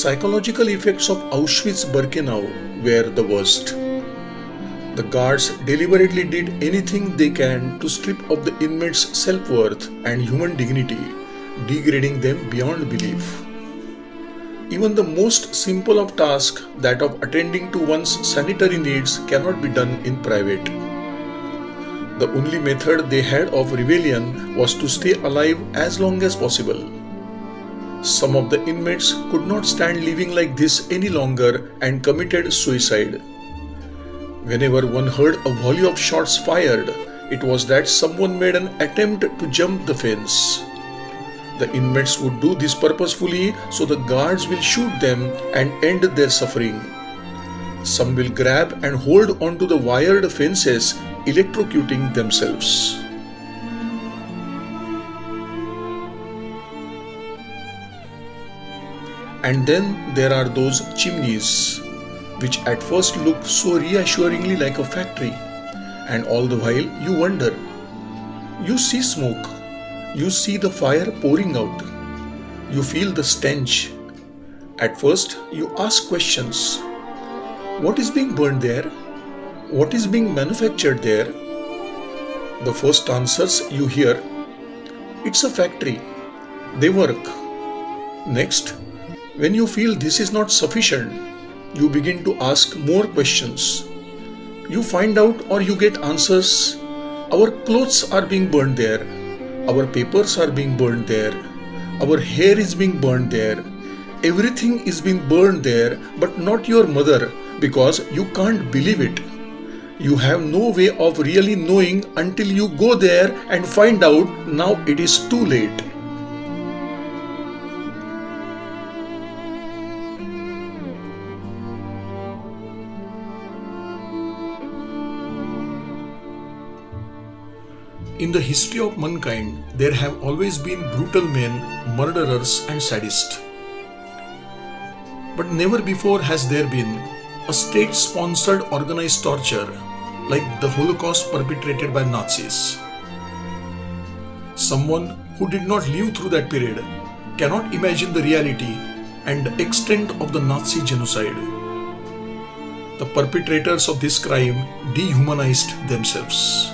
psychological effects of Auschwitz-Birkenau were the worst. The guards deliberately did anything they can to strip of the inmates' self-worth and human dignity, degrading them beyond belief. Even the most simple of tasks, that of attending to one's sanitary needs, cannot be done in private. The only method they had of rebellion was to stay alive as long as possible. Some of the inmates could not stand living like this any longer and committed suicide. Whenever one heard a volley of shots fired, it was that someone made an attempt to jump the fence. The inmates would do this purposefully so the guards will shoot them and end their suffering. Some will grab and hold onto the wired fences, electrocuting themselves. And then there are those chimneys, which at first look so reassuringly like a factory, and all the while you wonder. You see smoke, you see the fire pouring out, you feel the stench. At first you ask questions. What is being burned there? What is being manufactured there? The first answers you hear, it's a factory, they work. Next, when you feel this is not sufficient, you begin to ask more questions. You find out or you get answers. Our clothes are being burned there. Our papers are being burned there. Our hair is being burned there. Everything is being burned there, but not your mother, because you can't believe it. You have no way of really knowing until you go there and find out now it is too late. In the history of mankind, there have always been brutal men, murderers and sadists. But never before has there been a state-sponsored organized torture like the Holocaust perpetrated by Nazis. Someone who did not live through that period cannot imagine the reality and the extent of the Nazi genocide. The perpetrators of this crime dehumanized themselves.